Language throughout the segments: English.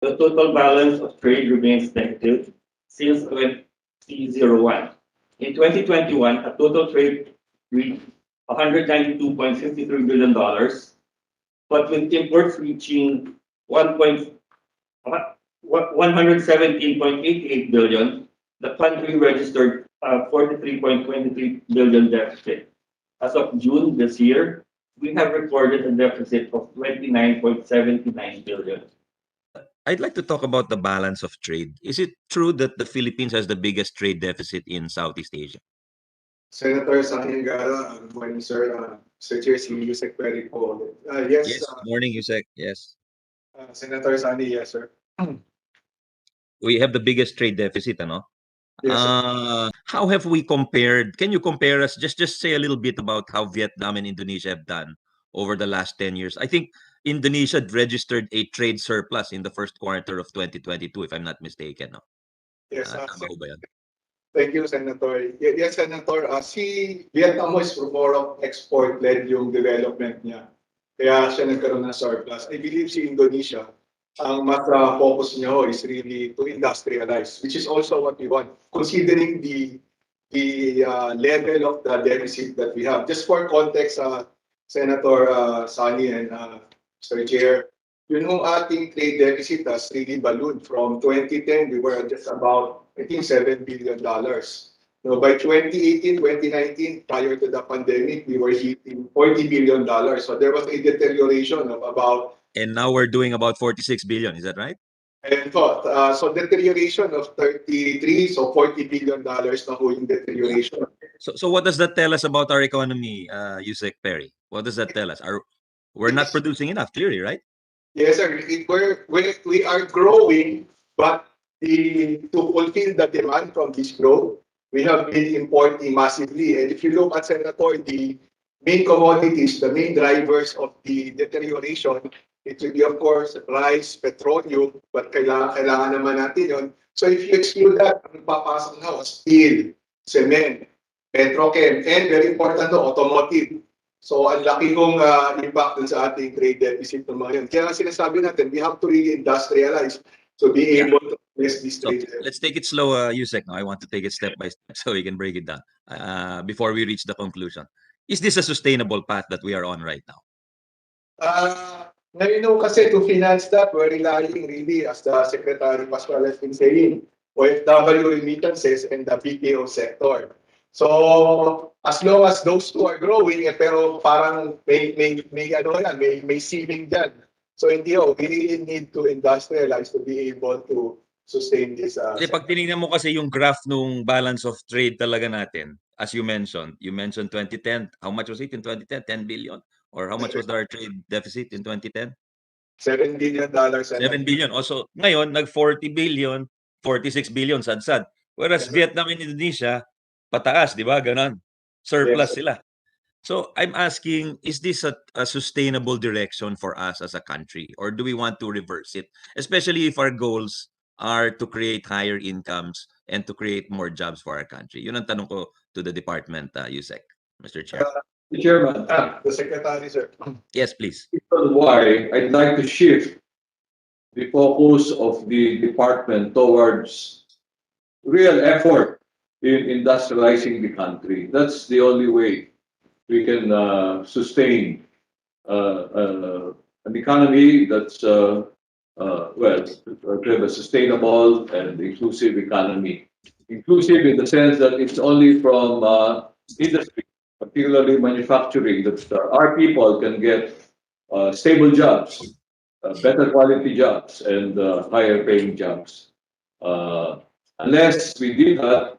The total balance of trade remains negative since 2001. In 2021, a total trade reached $192.53 billion, but with imports reaching 117.88 billion, the country registered a 43.23 billion deficit. As of June this year, we have recorded a deficit of 29.79 billion. I'd like to talk about the balance of trade. Is it true that the Philippines has the biggest trade deficit in Southeast Asia? Senator Sani Angara, good morning, sir. Sir Chair, si Yusek Perry po. Yes, Yes. Morning, Yusek. Yes. Senator Sani, yes, sir. We have the biggest trade deficit, ano? Yes, sir. How have we compared? Can you compare us? Just say a little bit about how Vietnam and Indonesia have done over the last 10 years. I think Indonesia registered a trade surplus in the first quarter of 2022, if I'm not mistaken. No? Yes, Tama ho ba yan? thank you, Senator. Yes, Senator. Si Vietnam is more of export-led yung development niya. Kaya siya nagkaroon ng surplus. I believe si Indonesia, ang mas focus niya ho is really to industrialize, which is also what we want, considering the level of the deficit that we have. Just for context, Senator Sani and Mr. Chair, yun yung ating trade deficit has really ballooned. From 2010, we were just about, I think, $7 billion. No, by 2018, 2019, prior to the pandemic, we were hitting $40 billion. So there was a deterioration of about. And now we're doing about 46 billion. Is that right? And so deterioration of 33, so $40 billion na ho yung deterioration. So what does that tell us about our economy, Yusek Perry? What does that tell us? We're not producing enough, clearly, right? Yes, sir. We are growing, but to fulfill the demand from this growth, we have been importing massively. And if you look at, Senator, the main commodities, the main drivers of the deterioration, it will be, of course, rice, petroleum, but kailangan naman natin yun. So if you exclude that, ang papasok na steel, cement, petrochem, and very important, automotive. So, ang laki kong impact dun sa ating trade deficit ng mga yun. Kaya sinasabi natin, we have to really industrialize to be able to address this trade deficit. Let's take it slow, Yusek. No, I want to take it step by step so we can break it down before we reach the conclusion. Is this a sustainable path that we are on right now? Ngayon kasi to finance that, we're relying really, as the Secretary Pascual has been saying, OFW remittances and the BPO sector. So as long as those two are growing, pero parang may ceiling dyan. So hindi we really need to industrialize to be able to sustain this. Kasi pag tinignan mo kasi yung graph nung balance of trade talaga natin, as you mentioned 2010, how much was it in 2010? 10 billion? Or how much was our trade deficit in 2010? $7 billion. 7 billion. Also, ngayon, nag-40 billion, 46 billion, sad-sad. Whereas Vietnam and Indonesia, pataas, di ba? Ganon. Surplus sila. So I'm asking, is this a sustainable direction for us as a country? Or do we want to reverse it? Especially if our goals are to create higher incomes and to create more jobs for our country. Yun ang tanong ko to the department, Yusek, Mr. Chair. Chairman, The Secretary, sir. Yes, please. why I'd like to shift the focus of the department towards real effort in industrializing the country. That's the only way we can sustain an economy that's to have a sustainable and inclusive economy. Inclusive in the sense that it's only from industry, particularly manufacturing, that our people can get stable jobs, better quality jobs, and higher paying jobs. Unless we did that,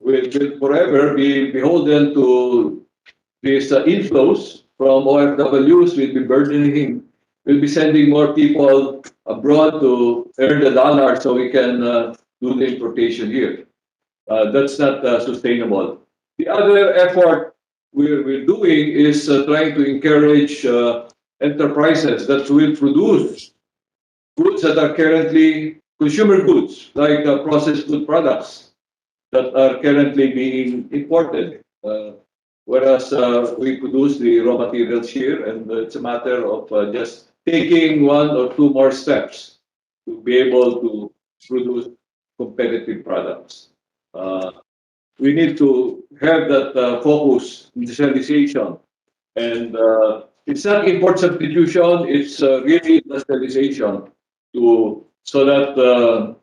we'll forever be beholden to these inflows from OFWs. We'll be sending more people abroad to earn the dollar so we can do the importation here. That's not sustainable. The other effort we're doing is trying to encourage enterprises that will produce goods that are currently consumer goods, like processed food products that are currently being imported. Whereas we produce the raw materials here, and it's a matter of just taking one or two more steps to be able to produce competitive products. We need to have that focus, industrialization, and it's not import substitution; it's really industrialization to so that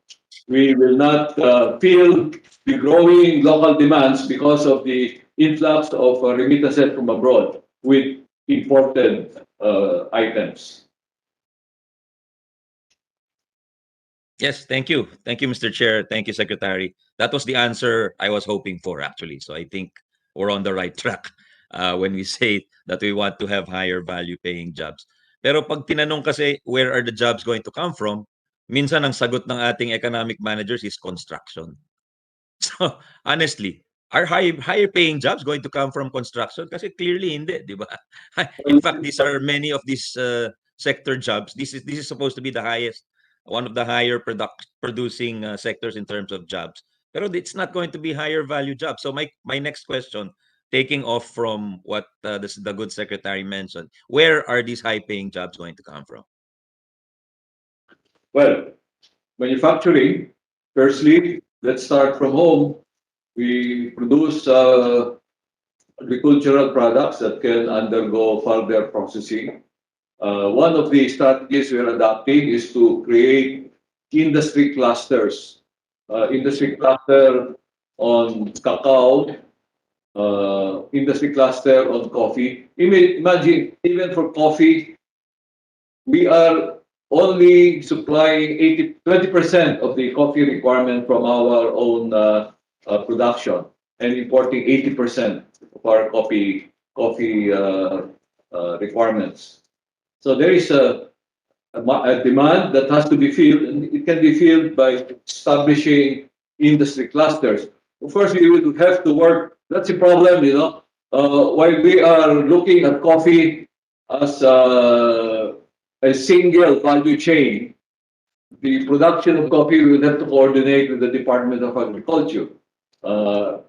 we will not feel the growing local demands because of the influx of remittances from abroad with imported items. Yes, thank you. Thank you, Mr. Chair. Thank you, Secretary. That was the answer I was hoping for, actually. So I think we're on the right track when we say that we want to have higher value paying jobs. Pero pag tinanong kasi where are the jobs going to come from, minsan ang sagot ng ating economic managers is construction. So honestly, are higher paying jobs going to come from construction? Kasi clearly hindi, di ba? In fact, these are many of these sector jobs. This is supposed to be the highest, one of the higher producing sectors in terms of jobs. Pero it's not going to be higher value jobs. So my next question, taking off from what the good secretary mentioned, where are these high paying jobs going to come from? Well, manufacturing, firstly, let's start from home. We produce agricultural products that can undergo further processing. One of the strategies we're adopting is to create industry clusters. Industry cluster on cacao, industry cluster on coffee. Imagine, even for coffee, we are only supplying 20% of the coffee requirement from our own production and importing 80% of our coffee requirements. So there is a demand that has to be filled, and it can be filled by establishing industry clusters. Of course, we will have to work. That's the problem, you know. While we are looking at coffee as a single value chain, the production of coffee will have to coordinate with the Department of Agriculture. So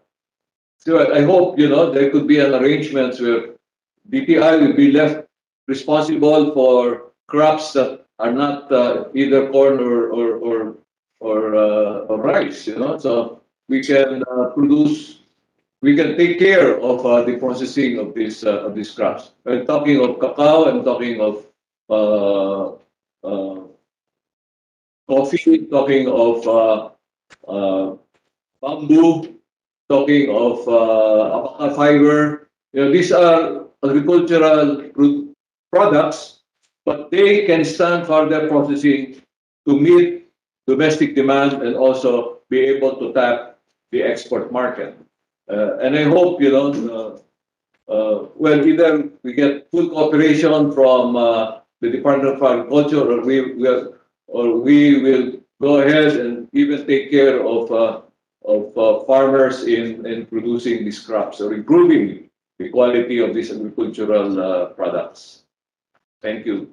I hope, you know, there could be an arrangement where DTI will be left responsible for crops that are not either corn or rice, you know. So we can we can take care of the processing of these crops. I'm talking of cacao. I'm talking of coffee. Talking of bamboo. Talking of abaca fiber. You know, these are agricultural products, but they can stand further processing to meet domestic demand and also be able to tap the export market. And I hope, you know, well, either we get full cooperation from the Department of Agriculture, or we will go ahead and even take care of farmers in producing these crops or improving the quality of these agricultural products. Thank you.